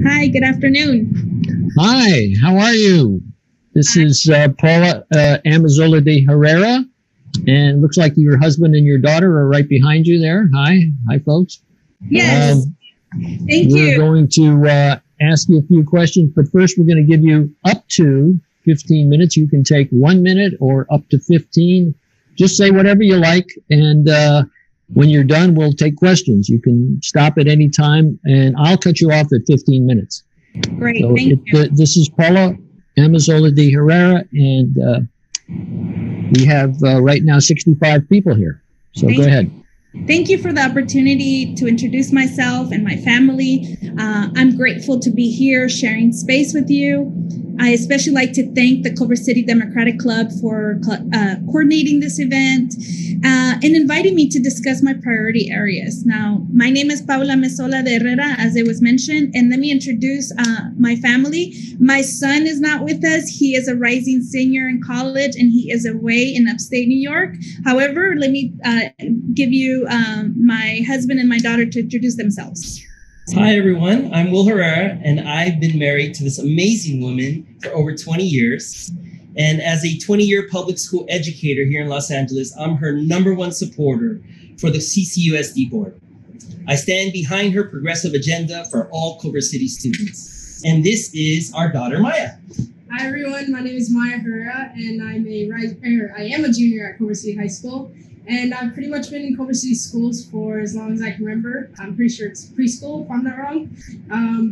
Hi, good afternoon. Hi, how are you? This is Paula Amezola de Herrera, and looks like your husband and your daughter are right behind you there. Hi, folks. Yes, thank We're you. going to ask you a few questions, but first we're going to give you up to 15 minutes. You can take 1 minute or up to 15. Just say whatever you like, and when you're done, we'll take questions. You can stop at any time, and I'll cut you off at 15 minutes. Great, So thank you. this is Paula Amezola de Herrera, and we have right now 65 people here. So go ahead. Thank you for the opportunity to introduce myself and my family. I'm grateful to be here sharing space with you. I especially like to thank the Culver City Democratic Club for coordinating this event and inviting me to discuss my priority areas. Now, my name is Paula Amezola de Herrera, as it was mentioned, and let me introduce my family. My son is not with us. He is a rising senior in college, and he is away in upstate New York. However, let me give you my husband and my daughter to introduce themselves. Hi, everyone. I'm Will Herrera, and I've been married to this amazing woman for over 20 years. And as a 20-year public school educator here in Los Angeles, I'm her #1 supporter for the CCUSD board. I stand behind her progressive agenda for all Culver City students. And this is our daughter, Maya. Hi, everyone. My name is Maya Herrera, and I am a junior at Culver City High School. And I've pretty much been in Culver City schools for as long as I can remember. I'm pretty sure it's preschool, if I'm not wrong.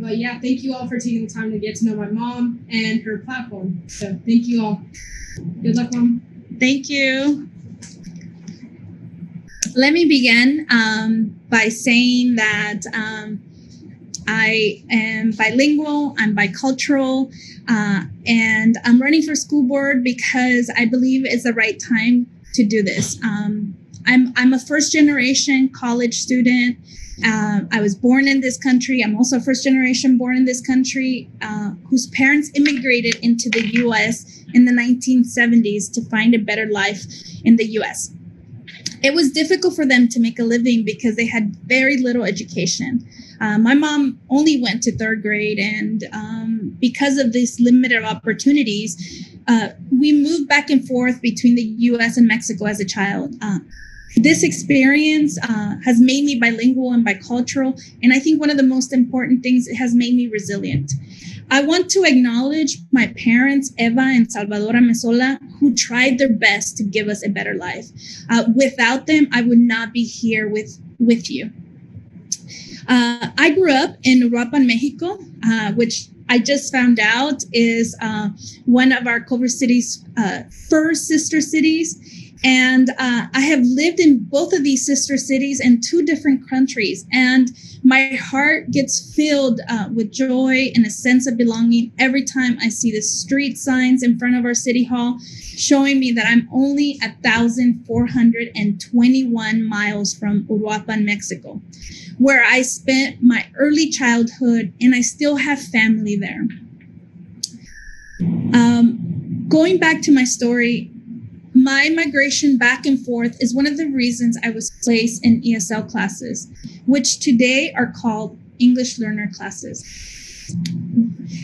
But yeah, thank you all for taking the time to get to know my mom and her platform. So thank you all. Good luck, Mom. Thank you. Let me begin by saying that I am bilingual, I'm bicultural, and I'm running for school board because I believe it's the right time to do this. I'm a first generation college student. I was born in this country. I'm also a first generation born in this country whose parents immigrated into the US in the 1970s to find a better life in the US. It was difficult for them to make a living because they had very little education. My mom only went to 3rd grade, and because of these limited opportunities, we moved back and forth between the US and Mexico as a child. This experience has made me bilingual and bicultural, and I think one of the most important things, it has made me resilient. I want to acknowledge my parents, Eva and Salvador Amezola, who tried their best to give us a better life. Without them, I would not be here with you. I grew up in Uruapan, Mexico, which I just found out is one of our Culver City's first sister cities. And I have lived in both of these sister cities in 2 different countries. And my heart gets filled with joy and a sense of belonging every time I see the street signs in front of our city hall showing me that I'm only 1,421 miles from Uruapan, Mexico, where I spent my early childhood, and I still have family there. Going back to my story, my migration back and forth is one of the reasons I was placed in ESL classes, which today are called English learner classes.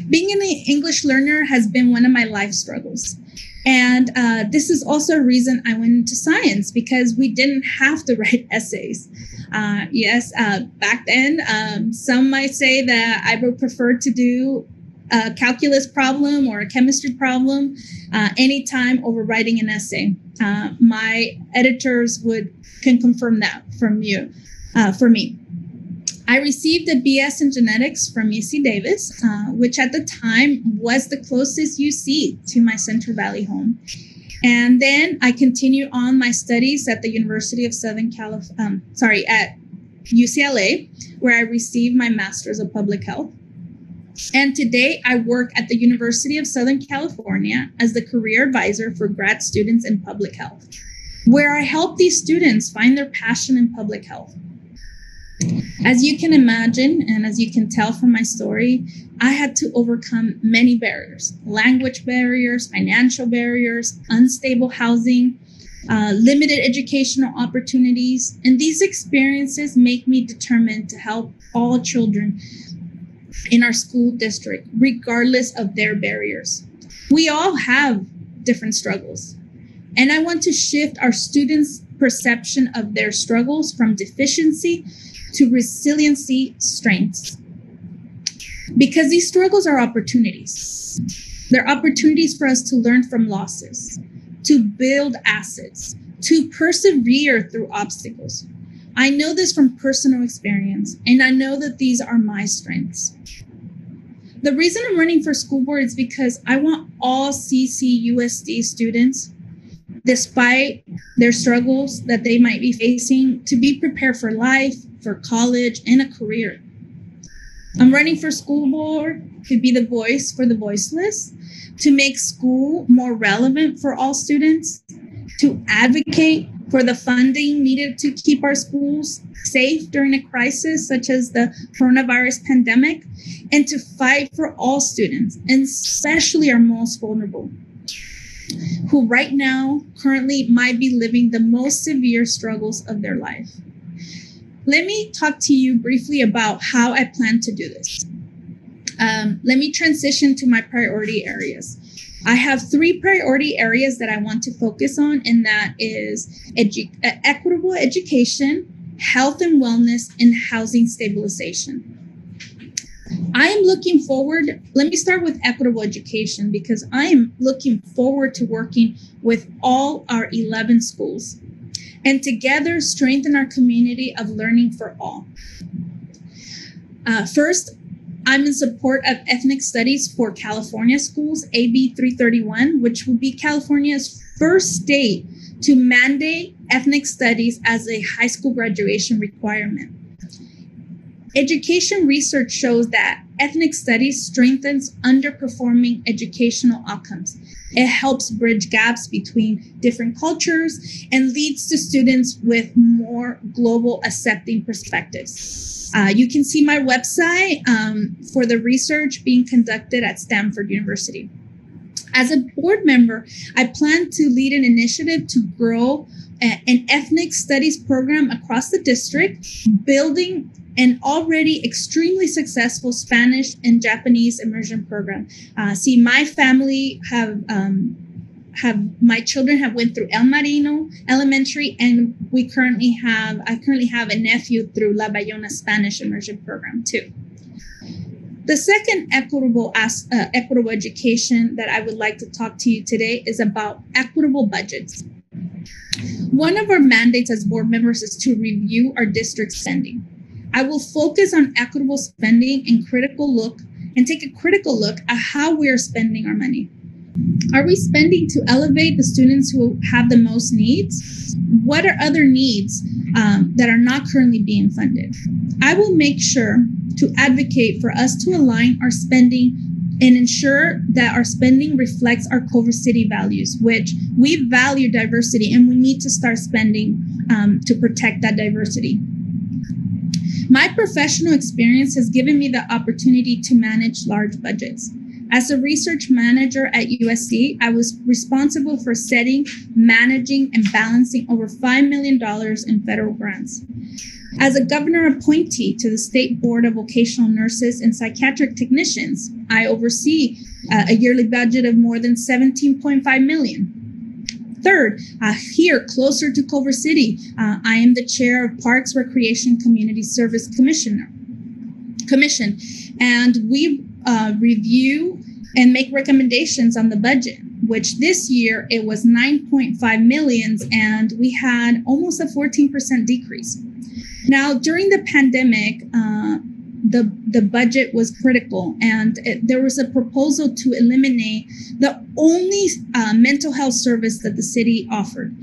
Being an English learner has been one of my life struggles. And this is also a reason I went into science, because we didn't have to write essays. Back then, some might say that I would prefer to do a calculus problem or a chemistry problem anytime over writing an essay. My editors can confirm that for me. I received a BS in genetics from UC Davis, which at the at was the closest UC to my Central Valley home. And then I continued on my studies at the University of at UCLA, where I received my Master's of Public Health. And today I work at the University of Southern California as the career advisor for grad students in public health, where I help these students find their passion in public health. As you can imagine, and as you can tell from my story, I had to overcome many barriers: language barriers, financial barriers, unstable housing, limited educational opportunities. And these experiences make me determined to help all children in our school district, regardless of their barriers. We all have different struggles. And I want to shift our students' perception of their struggles from deficiency to resiliency strengths. Because these struggles are opportunities. They're opportunities for us to learn from losses, to build assets, to persevere through obstacles. I know this from personal experience, and I know that these are my strengths. The reason I'm running for school board is because I want all CCUSD students, despite their struggles that they might be facing, to be prepared for life, for college, and a career. I'm running for school board to be the voice for the voiceless, to make school more relevant for all students, to advocate for the funding needed to keep our schools safe during a crisis such as the coronavirus pandemic, and to fight for all students, and especially our most vulnerable, who right now currently might be living the most severe struggles of their life. Let me talk to you briefly about how I plan to do this. Let me transition to my priority areas. I have 3 priority areas that I want to focus on, and that is equitable education, health and wellness, and housing stabilization. I am looking forward, let me start with equitable education, because I am looking forward to working with all our 11 schools and together strengthen our community of learning for all. First, I'm in support of ethnic studies for California schools, AB 331, which will be California's first state to mandate ethnic studies as a high school graduation requirement. Education research shows that ethnic studies strengthens underperforming educational outcomes. It helps bridge gaps between different cultures and leads to students with more global accepting perspectives. You can see my website for the research being conducted at Stanford University. As a board member, I plan to lead an initiative to grow an ethnic studies program across the district, building an already extremely successful Spanish and Japanese immersion program. My family my children have went through El Marino Elementary, and I currently have a nephew through La Bayona Spanish immersion program too. The second equitable education that I would like to talk to you today is about equitable budgets. One of our mandates as board members is to review our district spending. I will focus on equitable spending and take a critical look at how we are spending our money. Are we spending to elevate the students who have the most needs? What are other needs that are not currently being funded? I will make sure to advocate for us to align our spending and ensure that our spending reflects our Culver City values, which we value diversity, and we need to start spending to protect that diversity. My professional experience has given me the opportunity to manage large budgets. As a research manager at USC, I was responsible for setting, managing, and balancing over $5 million in federal grants. As a governor appointee to the State Board of Vocational Nurses and Psychiatric Technicians, I oversee a yearly budget of more than $17.5 million. Third, here closer to Culver City, I am the chair of Parks, Recreation, Community Service Commission, and we review and make recommendations on the budget, which this year it was 9.5 million, and we had almost a 14% decrease. Now, during the pandemic, the budget was critical, and there was a proposal to eliminate the only mental health service that the city offered.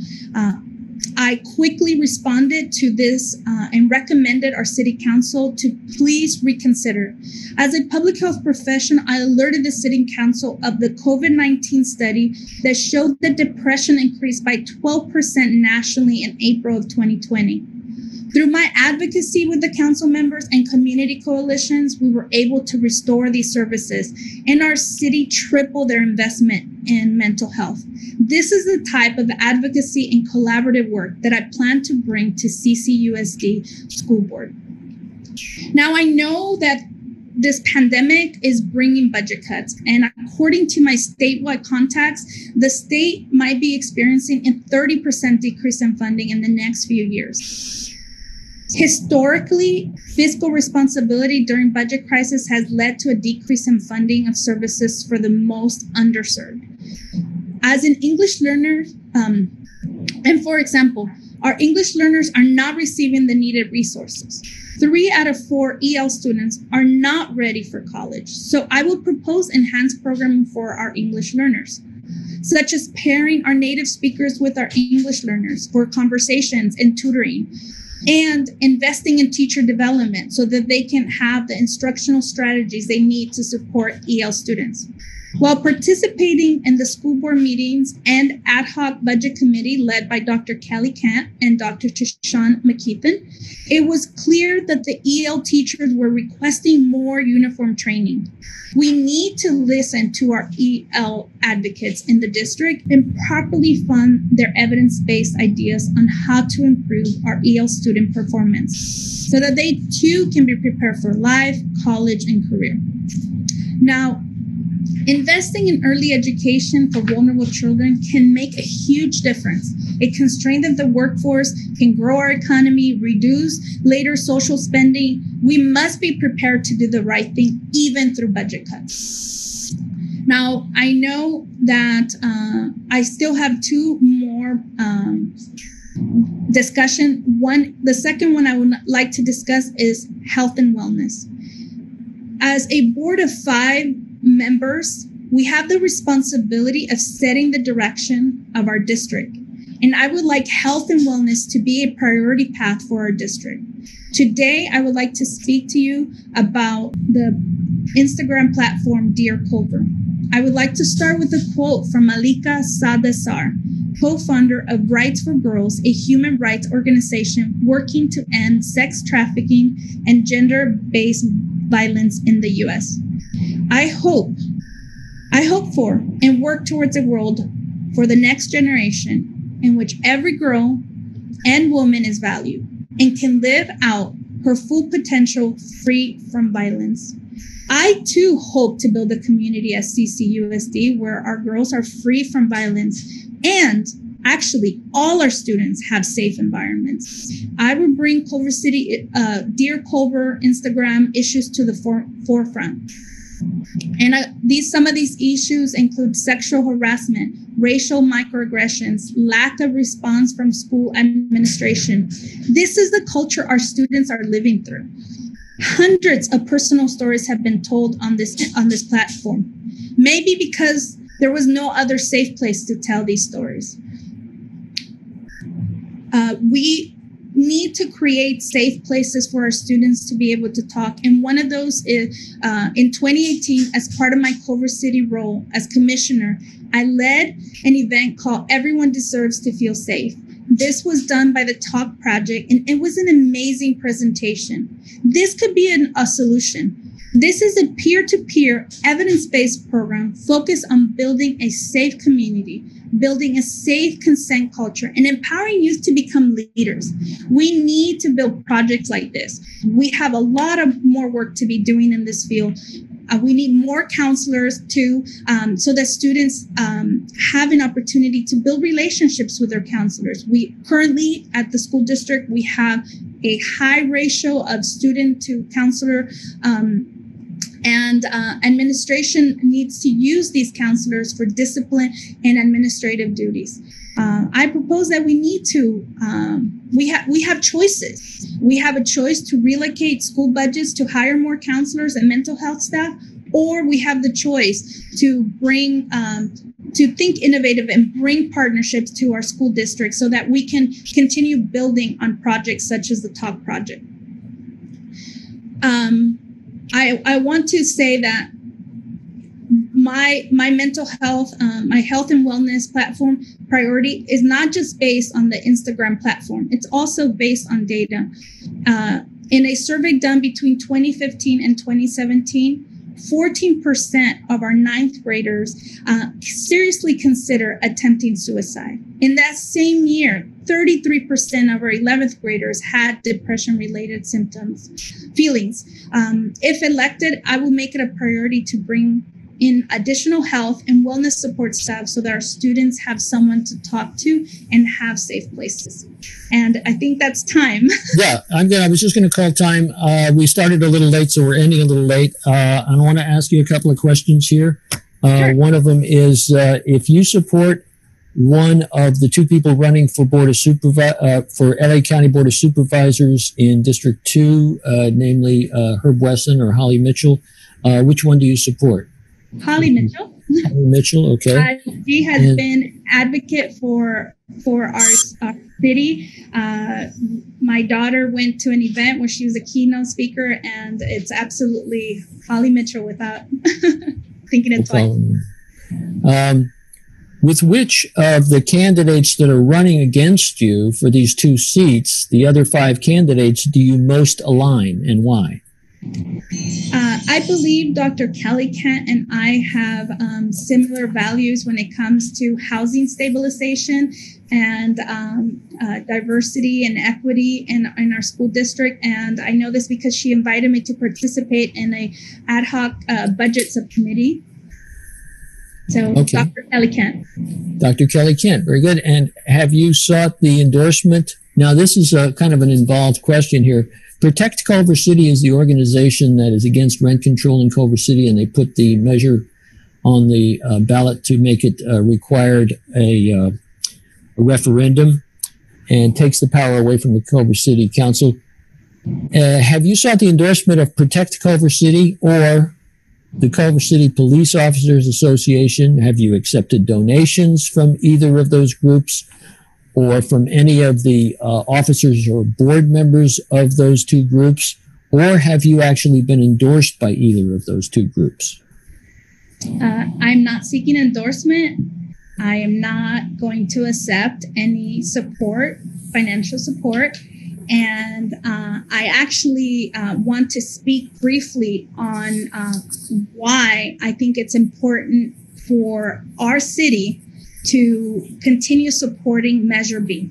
I quickly responded to this and recommended our city council to please reconsider. As a public health professional, I alerted the city council of the COVID-19 study that showed that depression increased by 12% nationally in April of 2020. Through my advocacy with the council members and community coalitions, we were able to restore these services, and our city tripled their investment in mental health. This is the type of advocacy and collaborative work that I plan to bring to CCUSD School Board. Now, I know that this pandemic is bringing budget cuts. And according to my statewide contacts, the state might be experiencing a 30% decrease in funding in the next few years. Historically, fiscal responsibility during budget crisis has led to a decrease in funding of services for the most underserved. As an English learner, and for example, our English learners are not receiving the needed resources. 3 out of 4 EL students are not ready for college. So I will propose enhanced programming for our English learners, such as pairing our native speakers with our English learners for conversations and tutoring, and investing in teacher development so that they can have the instructional strategies they need to support EL students. While participating in the school board meetings and ad hoc budget committee led by Dr. Kelly Kant and Dr. Tashawn McKeithen, it was clear that the EL teachers were requesting more uniform training. We need to listen to our EL advocates in the district and properly fund their evidence-based ideas on how to improve our EL student performance so that they too can be prepared for life, college, and career. Now, investing in early education for vulnerable children can make a huge difference. It can strengthen the workforce, can grow our economy, reduce later social spending. We must be prepared to do the right thing, even through budget cuts. Now, I know that I still have 2 more discussion. The second one I would like to discuss is health and wellness. As a board of 5 members, we have the responsibility of setting the direction of our district. And I would like health and wellness to be a priority path for our district. Today, I would like to speak to you about the Instagram platform, Dear Culver. I would like to start with a quote from Malika Sadasar, co-founder of Rights for Girls, a human rights organization working to end sex trafficking and gender-based violence in the U.S. I hope for and work towards a world for the next generation in which every girl and woman is valued and can live out her full potential free from violence. I too hope to build a community at CCUSD where our girls are free from violence and actually all our students have safe environments. I will bring Culver City, Dear Culver Instagram issues to the forefront. And some of these issues include sexual harassment, racial microaggressions, lack of response from school administration. This is the culture our students are living through. Hundreds of personal stories have been told on this platform, maybe because there was no other safe place to tell these stories. We need to create safe places for our students to be able to talk. And one of those is in 2018, as part of my Culver City role as commissioner, I led an event called Everyone Deserves to Feel Safe. This was done by the Talk Project, and it was an amazing presentation. This could be a solution. This is a peer-to-peer, evidence-based program focused on building a safe community, building a safe consent culture, and empowering youth to become leaders. We need to build projects like this. We have a lot of more work to be doing in this field. We need more counselors too, so that students have an opportunity to build relationships with their counselors. We currently at the school district, we have a high ratio of student to counselor, and administration needs to use these counselors for discipline and administrative duties. I propose that we need to, we have choices. We have a choice to relocate school budgets to hire more counselors and mental health staff, or we have the choice to bring, to think innovative and bring partnerships to our school district so that we can continue building on projects such as the Talk Project. I want to say that my mental health, my health and wellness platform priority is not just based on the Instagram platform. It's also based on data. In a survey done between 2015 and 2017, 14% of our ninth graders seriously consider attempting suicide. In that same year, 33% of our 11th graders had depression-related feelings. If elected, I will make it a priority to bring in additional health and wellness support staff so that our students have someone to talk to and have safe places. And I think that's time. Yeah, I was just going to call time. We started a little late, so we're ending a little late. I want to ask you a couple of questions here. Sure. One of them is if you support one of the two people running for for LA County Board of Supervisors in District 2, namely Herb Wesson or Holly Mitchell, which one do you support? Holly Mitchell. Holly Mitchell, okay. She has been advocate for our city. My daughter went to an event where she was a keynote speaker, and it's absolutely Holly Mitchell without thinking it twice. With which of the candidates that are running against you for these two seats, the other 5 candidates, do you most align, and why? I believe Dr. Kelly Kent and I have similar values when it comes to housing stabilization and diversity and equity in our school district. And I know this because she invited me to participate in a ad hoc budget subcommittee. So, okay. Dr. Kelly Kent. Dr. Kelly Kent, very good. And have you sought the endorsement? Now, this is a kind of an involved question here. Protect Culver City is the organization that is against rent control in Culver City, and they put the measure on the ballot to make it required a referendum and takes the power away from the Culver City Council. Have you sought the endorsement of Protect Culver City or the Culver City Police Officers Association? Have you accepted donations from either of those groups or from any of the officers or board members of those two groups? Or have you actually been endorsed by either of those two groups? I'm not seeking endorsement. I am not going to accept any support, financial support. And I actually want to speak briefly on why I think it's important for our city to continue supporting Measure B.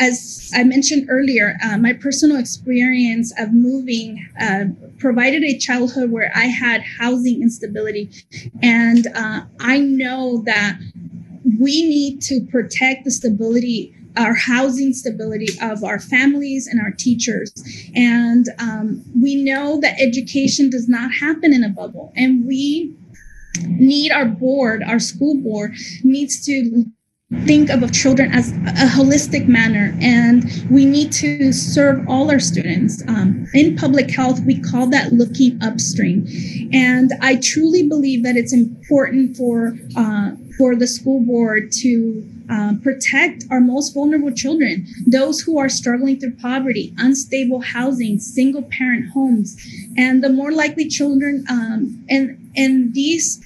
As I mentioned earlier, my personal experience of moving provided a childhood where I had housing instability. And I know that we need to protect the stability, our housing stability of our families and our teachers. And we know that education does not happen in a bubble. And we need our school board needs to think of children as a holistic manner, and we need to serve all our students. In public health, we call that looking upstream. And I truly believe that it's important for the school board to protect our most vulnerable children, those who are struggling through poverty, unstable housing, single parent homes, and the more likely children. And these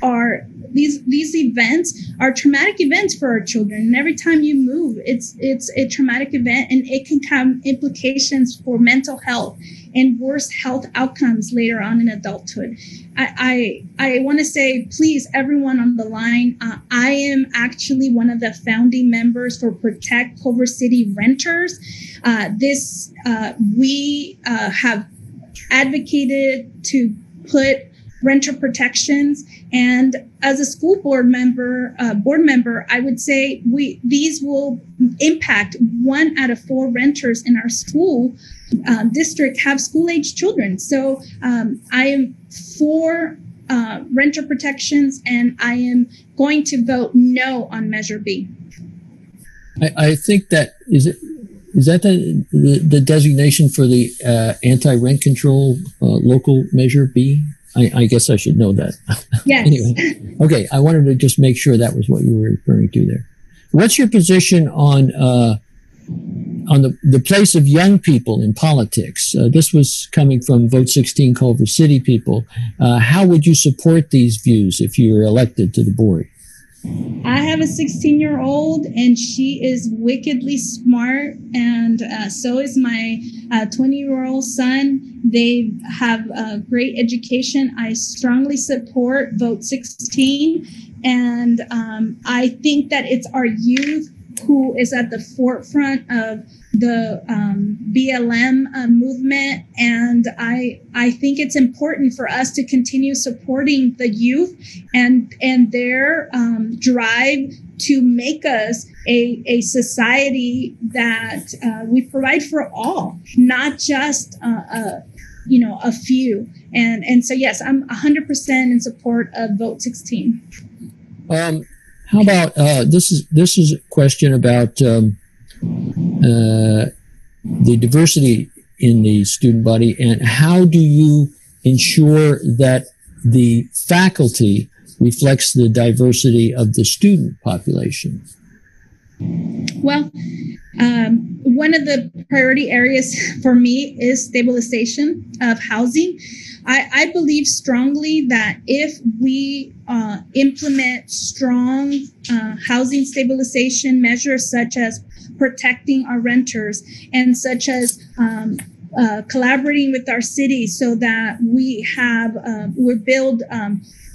events are traumatic events for our children. And every time you move, it's a traumatic event, and it can have implications for mental health and worse health outcomes later on in adulthood. I want to say, please, everyone on the line, I am actually one of the founding members for Protect Culver City Renters. We have advocated to put renter protections, and as a school board member, I would say these will impact 1 out of 4 renters in our school district have school-age children. So I am for renter protections, and I am going to vote no on Measure B. I think that is that the designation for the anti-rent control local Measure B? I guess I should know that. Yes. Anyway, okay. I wanted to just make sure that was what you were referring to there. What's your position on the place of young people in politics? This was coming from Vote 16 Culver City people. How would you support these views if you were elected to the board? I have a 16-year-old, and she is wickedly smart, and so is my 20-year-old son. They have a great education. I strongly support Vote 16, and I think that it's our youth who is at the forefront of the BLM movement, and I think it's important for us to continue supporting the youth and their drive to make us a society that we provide for all, not just a few. And so yes, I'm 100% in support of Vote 16. How about this is a question about the diversity in the student body, and how do you ensure that the faculty reflects the diversity of the student population? Well, one of the priority areas for me is stabilization of housing. I believe strongly that if we implement strong housing stabilization measures, such as protecting our renters and such as collaborating with our city so that we build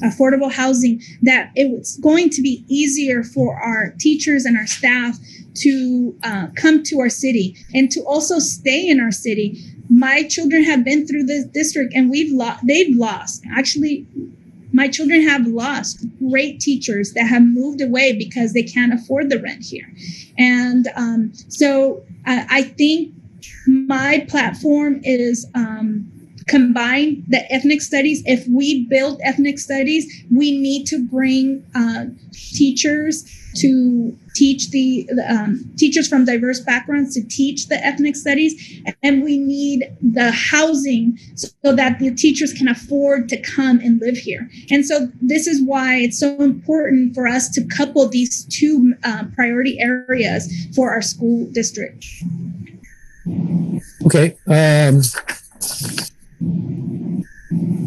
affordable housing, that it's going to be easier for our teachers and our staff to come to our city and to also stay in our city. My children have been through this district, and they've lost. Actually, my children have lost great teachers that have moved away because they can't afford the rent here. And so I think my platform is combine the ethnic studies. If we build ethnic studies, we need to bring teachers to teach teachers from diverse backgrounds to teach the ethnic studies, and we need the housing so that the teachers can afford to come and live here. And so this is why it's so important for us to couple these two priority areas for our school district. Okay.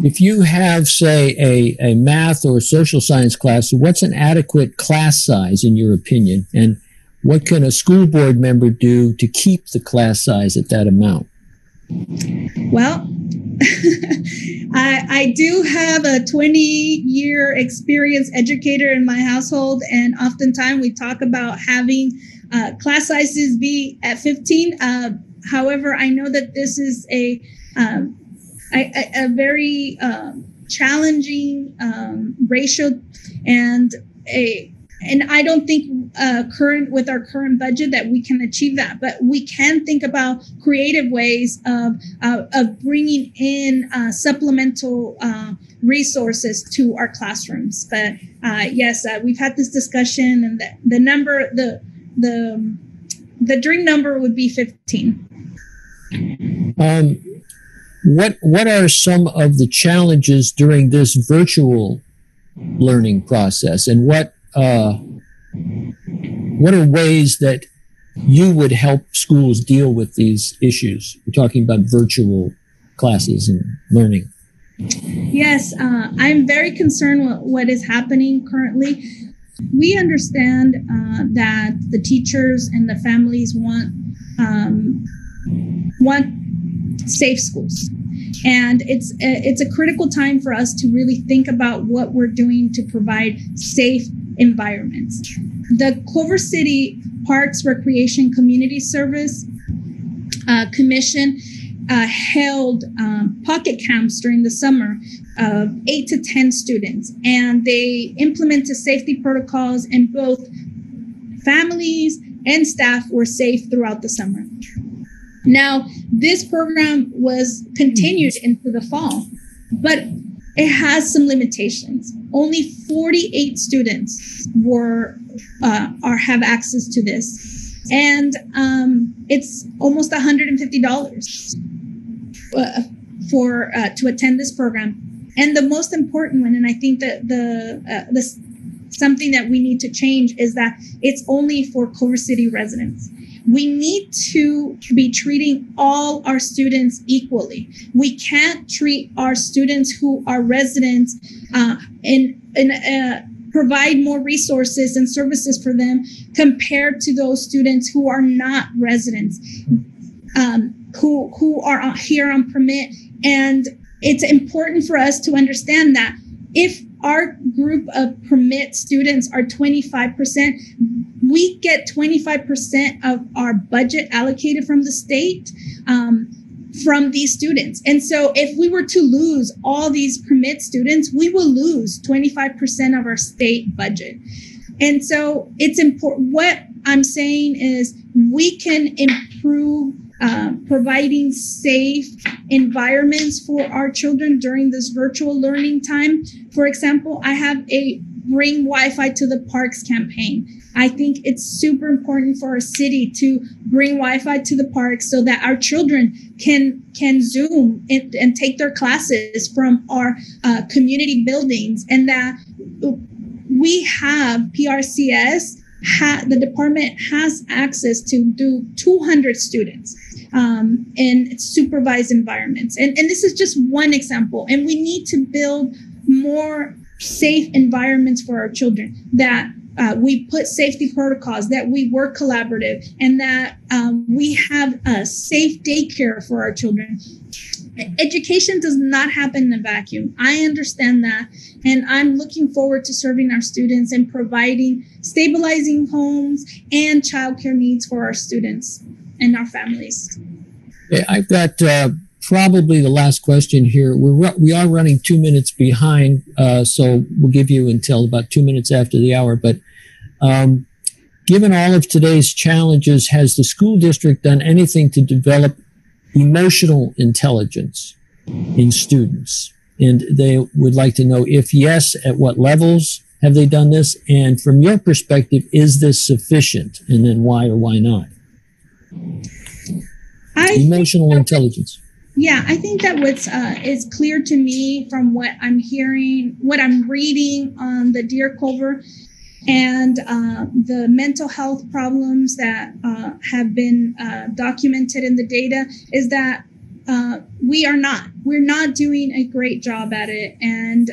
If you have, say, a math or social science class, what's an adequate class size in your opinion? And what can a school board member do to keep the class size at that amount? Well, I do have a 20-year experience educator in my household, and oftentimes we talk about having class sizes be at 15. However, I know that this is a very challenging ratio, and I don't think with our current budget that we can achieve that. But we can think about creative ways of bringing in supplemental resources to our classrooms. But yes, we've had this discussion, and the dream number would be 15. What are some of the challenges during this virtual learning process, and what are ways that you would help schools deal with these issues? We're talking about virtual classes and learning. Yes, I'm very concerned with what is happening currently. We understand that the teachers and the families want safe schools. And it's a critical time for us to really think about what we're doing to provide safe environments. The Culver City Parks Recreation Community Service Commission held pocket camps during the summer of 8 to 10 students, and they implemented safety protocols, and both families and staff were safe throughout the summer. Now, this program was continued into the fall, but it has some limitations. Only 48 students have access to this, and it's almost $150 to attend this program. And the most important one, and I think that something that we need to change, is that it's only for Culver City residents. We need to be treating all our students equally. We can't treat our students who are residents in provide more resources and services for them compared to those students who are not residents, who are here on permit. And it's important for us to understand that if our group of permit students are 25%, we get 25% of our budget allocated from the state from these students. And so if we were to lose all these permit students, we will lose 25% of our state budget. And so it's important. What I'm saying is we can improve providing safe environments for our children during this virtual learning time. For example, I have a Bring Wi-Fi to the Parks campaign. I think it's super important for our city to bring Wi-Fi to the parks so that our children can Zoom and take their classes from our community buildings, and that we have PRCS, the department has access to do 200 students in supervised environments. And this is just one example. And we need to build more safe environments for our children, that we put safety protocols, that we work collaborative, and that we have a safe daycare for our children. Education does not happen in a vacuum. I understand that. And I'm looking forward to serving our students and providing stabilizing homes and childcare needs for our students and our families. I've got probably the last question here. We are running 2 minutes behind, so we'll give you until about 2 minutes after the hour. But given all of today's challenges, has the school district done anything to develop emotional intelligence in students? And they would like to know, if yes, at what levels have they done this? And from your perspective, is this sufficient? And then why or why not? Emotional intelligence. Yeah, I think that what's is clear to me from what I'm hearing, what I'm reading on the Dear Culver, and the mental health problems that have been documented in the data, is that we're not doing a great job at it, and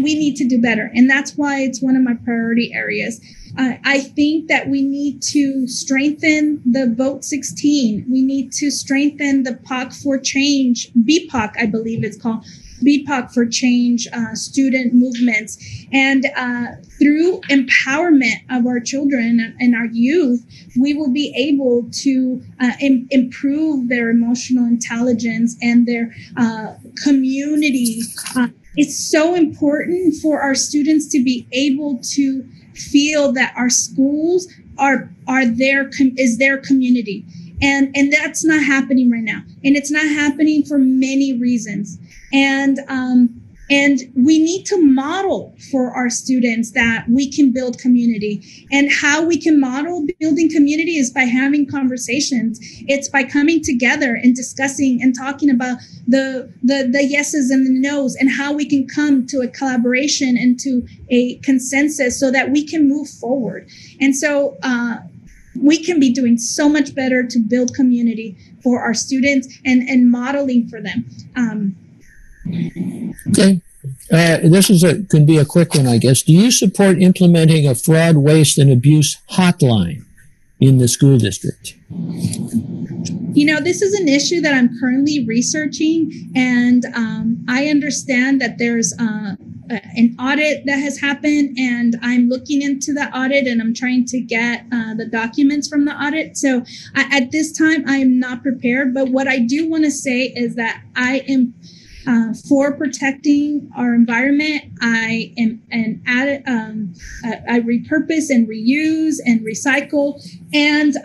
we need to do better. And that's why it's one of my priority areas. I think that we need to strengthen the Vote 16. We need to strengthen the POC for Change, BPOC, I believe it's called, BPOC for Change student movements. And through empowerment of our children and our youth, we will be able to improve their emotional intelligence and their community. It's so important for our students to be able to feel that our schools is their community, and that's not happening right now, and it's not happening for many reasons. And we need to model for our students that we can build community. And how we can model building community is by having conversations. It's by coming together and discussing and talking about the yeses and the nos, and how we can come to a collaboration and to a consensus so that we can move forward. And so we can be doing so much better to build community for our students and modeling for them. Okay. This can be a quick one, I guess. Do you support implementing a fraud, waste, and abuse hotline in the school district? You know, this is an issue that I'm currently researching, and I understand that there's an audit that has happened, and I'm looking into the audit, and I'm trying to get the documents from the audit. So at this time, I am not prepared. But what I do want to say is that I am for protecting our environment. I am I repurpose and reuse and recycle, and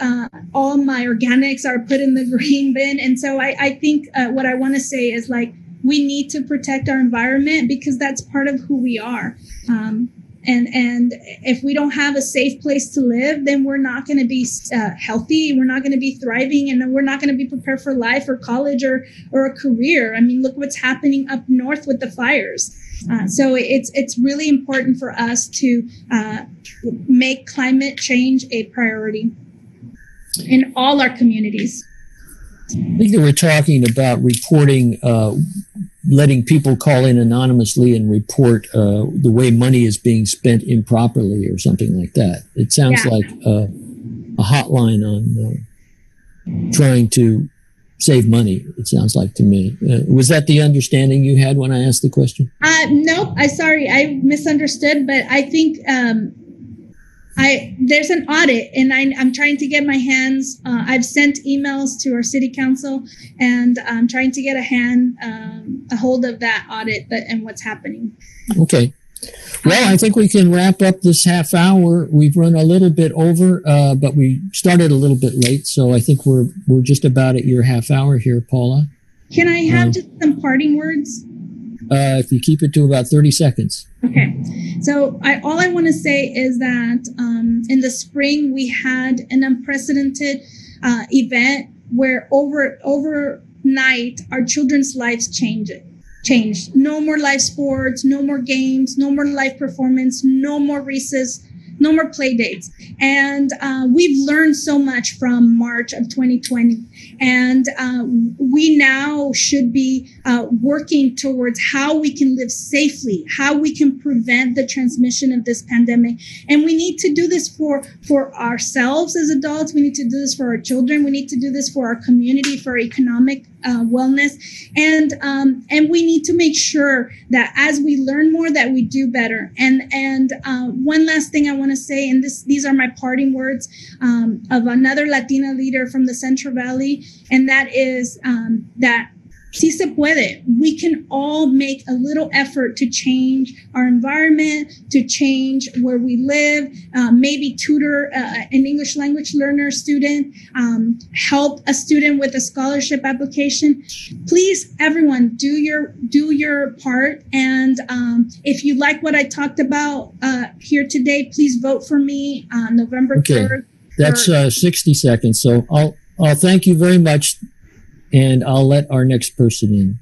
all my organics are put in the green bin. And so I think what I want to say is, like, we need to protect our environment because that's part of who we are. And if we don't have a safe place to live, then we're not going to be healthy. We're not going to be thriving, and we're not going to be prepared for life or college or a career. I mean, look what's happening up north with the fires. So it's really important for us to make climate change a priority in all our communities. I think that we're talking about reporting letting people call in anonymously and report the way money is being spent improperly or something like that. It sounds like a hotline on trying to save money, it sounds like to me. Was that the understanding you had when I asked the question? Nope. Sorry, I misunderstood, but I think there's an audit, and I'm trying to get my hands. I've sent emails to our city council, and I'm trying to get a hold of that audit and what's happening. Okay. Well, I think we can wrap up this half hour. We've run a little bit over, but we started a little bit late, so I think we're just about at your half hour here, Paula. Can I have just some parting words? If you keep it to about 30 seconds. Okay. So all I want to say is that in the spring, we had an unprecedented event where overnight, our children's lives changed. No more live sports, no more games, no more live performance, no more recess, no more play dates. And we've learned so much from March of 2020. And we now should be working towards how we can live safely, how we can prevent the transmission of this pandemic. And we need to do this for ourselves as adults. We need to do this for our children. We need to do this for our community, for our economic wellness. And we need to make sure that as we learn more, that we do better. And one last thing I want to say, and these are my parting words of another Latina leader from the Central Valley, and that is that sí se puede. We can all make a little effort to change our environment, to change where we live, maybe tutor an English language learner student, help a student with a scholarship application. Please, everyone, do your part. And if you like what I talked about here today, please vote for me on November 3rd. That's 60 seconds. So I'll thank you very much. And I'll let our next person in.